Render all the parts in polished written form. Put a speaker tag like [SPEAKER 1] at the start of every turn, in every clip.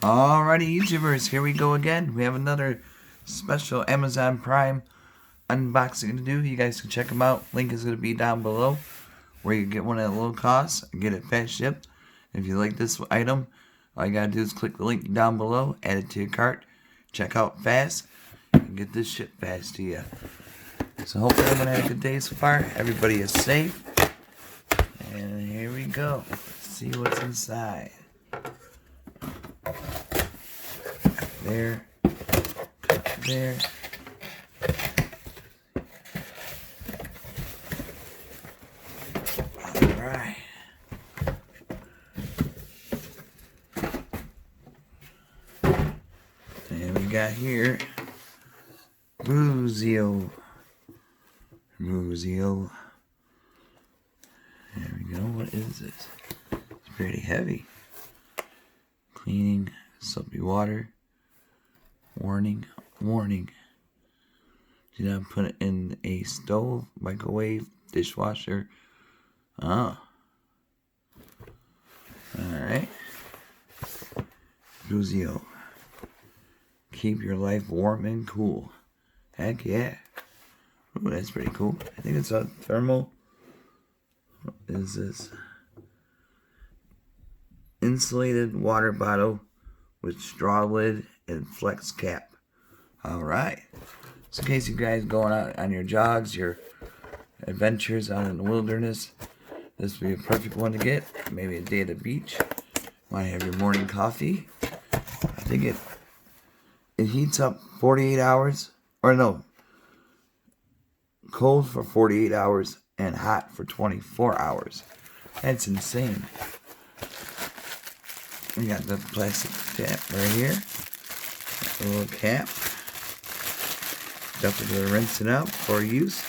[SPEAKER 1] Alrighty, YouTubers, here we go again. We have another special Amazon Prime unboxing to do. You guys can check them out. Link is going to be down below, where you get one at a low cost and get it fast shipped. If you like this item, all you got to do is click the link down below, add it to your cart, check out fast, and get this shipped fast to you. So hopefully everyone had a good day so far. Everybody is safe. And here we go. Let's see what's inside. There, there. Alright. And we got here BUZIO. BUZIO. There we go. What is this? It's pretty heavy. Cleaning, soapy water. Warning, warning. Do not put it in a stove, microwave, dishwasher. Alright. BUZIO. Keep your life warm and cool. Heck yeah. Ooh, that's pretty cool. I think it's a thermal. What is this? Insulated water bottle with straw lid and flex cap. Alright. So in case you guys going out on your jogs, your adventures out in the wilderness, this would be a perfect one to get. Maybe a day at the beach. Want to have your morning coffee. I think it heats up 48 hours. Or no. Cold for 48 hours and hot for 24 hours. That's insane. We got the plastic cap right here. A little cap. Definitely rinse it out for use.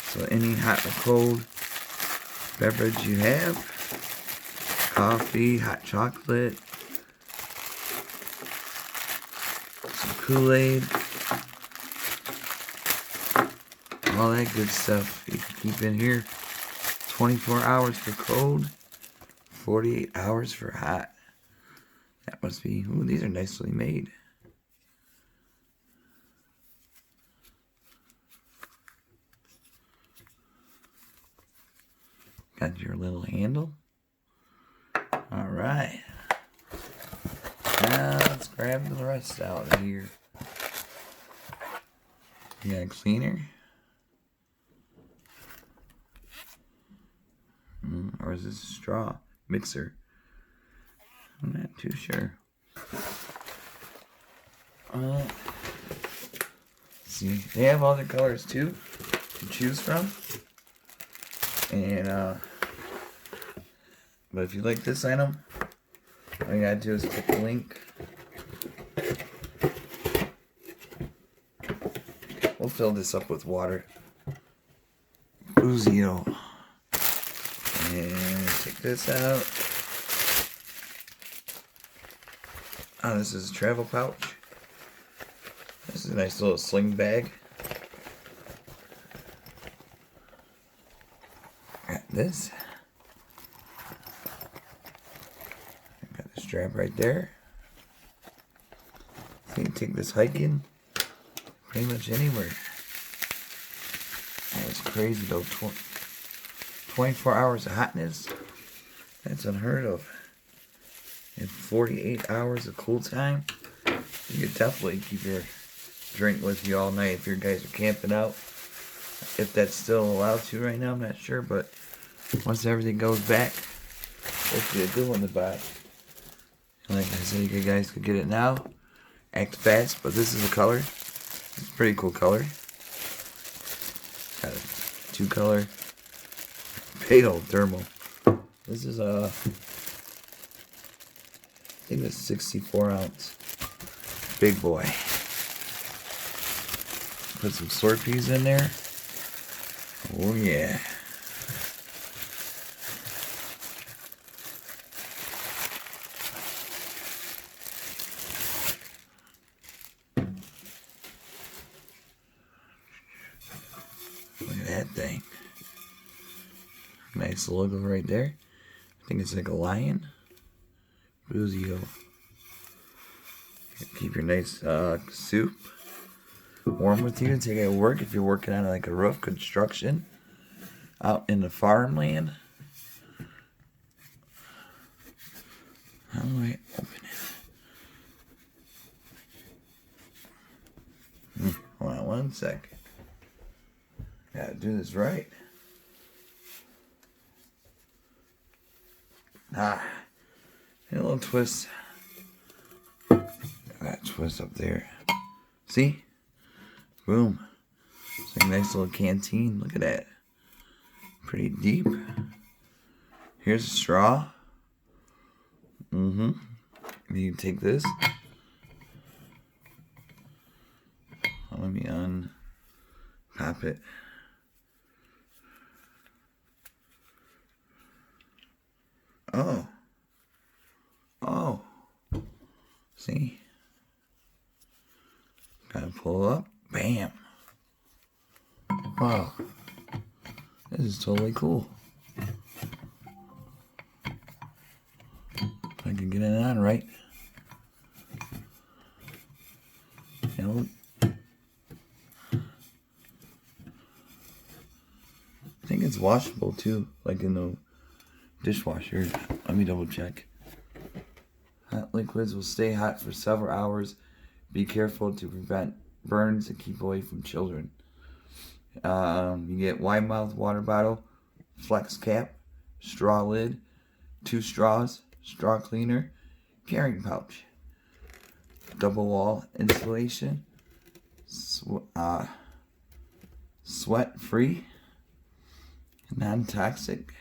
[SPEAKER 1] So any hot or cold beverage you have, coffee, hot chocolate, some Kool-Aid, all that good stuff you can keep in here. 24 hours for cold, 48 hours for hot. That must be, ooh, these are nicely made. Got your little handle. Alright. Now let's grab the rest out of here. You got a cleaner. Or is this a straw? Mixer. I'm not too sure. See, they have other colors too to choose from. And but if you like this item, all you gotta do is click the link. We'll fill this up with water. BUZIO. And take this out. Oh, this is a travel pouch. This is a nice little sling bag. Got this. Got the strap right there. So you can take this hiking pretty much anywhere. That's crazy though. 24 hours of hotness. That's unheard of. And 48 hours of cool time. You could definitely keep your drink with you all night if your guys are camping out. If that's still allowed to right now, I'm not sure. But once everything goes back, it'll be a good one to buy. And like I said, you guys could get it now. Act fast, but this is the color. It's a pretty cool color. Got a 2-color. Big old thermal. This is a, I think it's 64 ounce. Big boy. Put some Slurpees in there. Oh yeah. Look at that thing. Nice logo right there. I think it's like a lion. BUZIO. Keep your nice soup warm with you. Take it to work if you're working on like a roof construction out in the farmland. How do I open it? Hold on one sec. Gotta do this right. A little twist. That twist up there. See? Boom. It's like a nice little canteen. Look at that. Pretty deep. Here's a straw. You can take this. Let me unpop it. Oh. See? Gotta pull up. Bam. Wow. This is totally cool. If I can get it on right. I think it's washable too, like in the dishwasher. Let me double check. Hot liquids will stay hot for several hours. Be careful to prevent burns and keep away from children. You get wide mouth water bottle, flex cap, straw lid, 2 straws, straw cleaner, carrying pouch, double wall insulation, sweat free, non-toxic,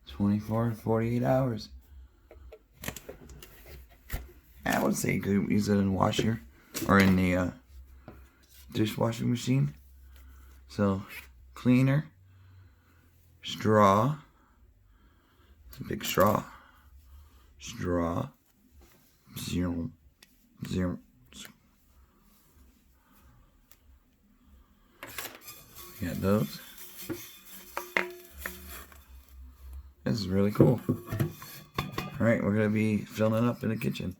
[SPEAKER 1] 24 to 48 hours. I would say you could use it in the washer or in the dishwashing machine. So, cleaner, straw, it's a big straw, zero. You got those. This is really cool. Alright, we're going to be filling it up in the kitchen.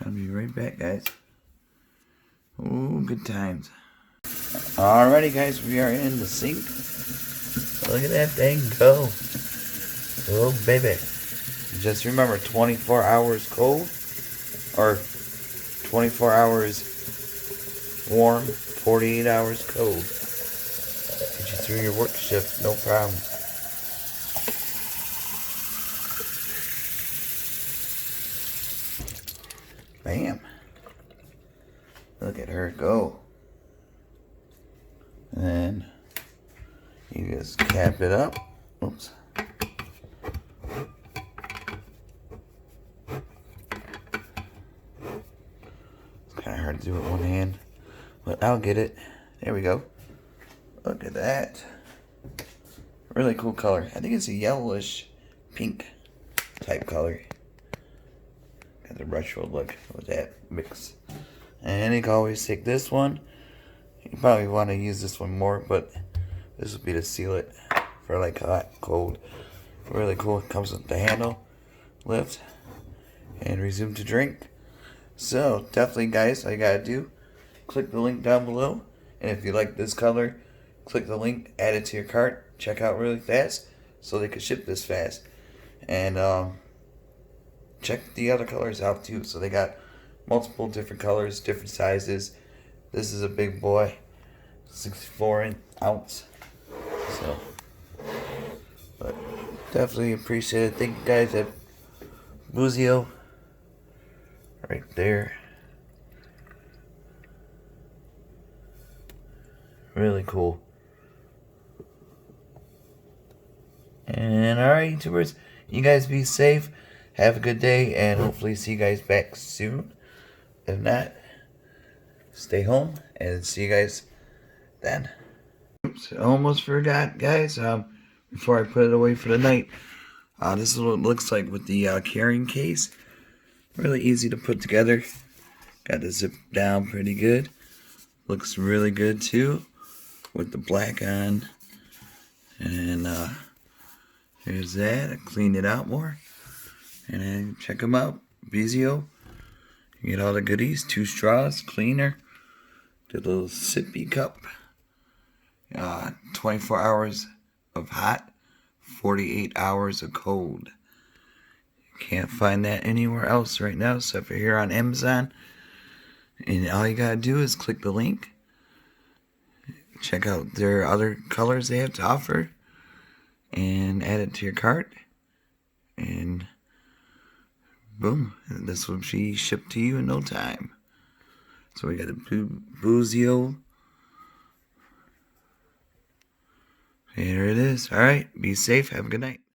[SPEAKER 1] I'll be right back, guys. Ooh, good times. Alrighty, guys, we are in the sink. Look at that thing go. Oh, baby. Just remember, 24 hours cold, or 24 hours warm, 48 hours cold. Get you through your work shift, no problem. Bam. Look at her go. And then you just cap it up. Oops. It's kind of hard to do with one hand, but I'll get it. There we go. Look at that. Really cool color. I think it's a yellowish pink type color. Got the retro look with that mix. And you can always take this one. You probably want to use this one more, but this will be to seal it for like hot, cold. Really cool. It comes with the handle, lift, and resume to drink. So definitely, guys, all you gotta do, click the link down below. And if you like this color, click the link, add it to your cart, check out really fast so they can ship this fast. And check the other colors out too. So they got multiple different colors, different sizes. This is a big boy, 64 ounce. So, but definitely appreciate it. Thank you guys at BUZIO. Right there. Really cool. And alright, YouTubers, you guys be safe. Have a good day, and hopefully see you guys back soon. If not, stay home, and see you guys then. Oops, almost forgot, guys. Before I put it away for the night, this is what it looks like with the carrying case. Really easy to put together. Got the zip down pretty good. Looks really good too, with the black on. And here's that. I cleaned it out more. And then check them out. BUZIO. You get all the goodies, 2 straws, cleaner, the little sippy cup, 24 hours of hot, 48 hours of cold. Can't find that anywhere else right now. So if you're here on Amazon, and all you gotta do is click the link, check out their other colors they have to offer, and add it to your cart, and boom, this will be shipped to you in no time. So we got a BUZIO. Here it is. All right, be safe. Have a good night.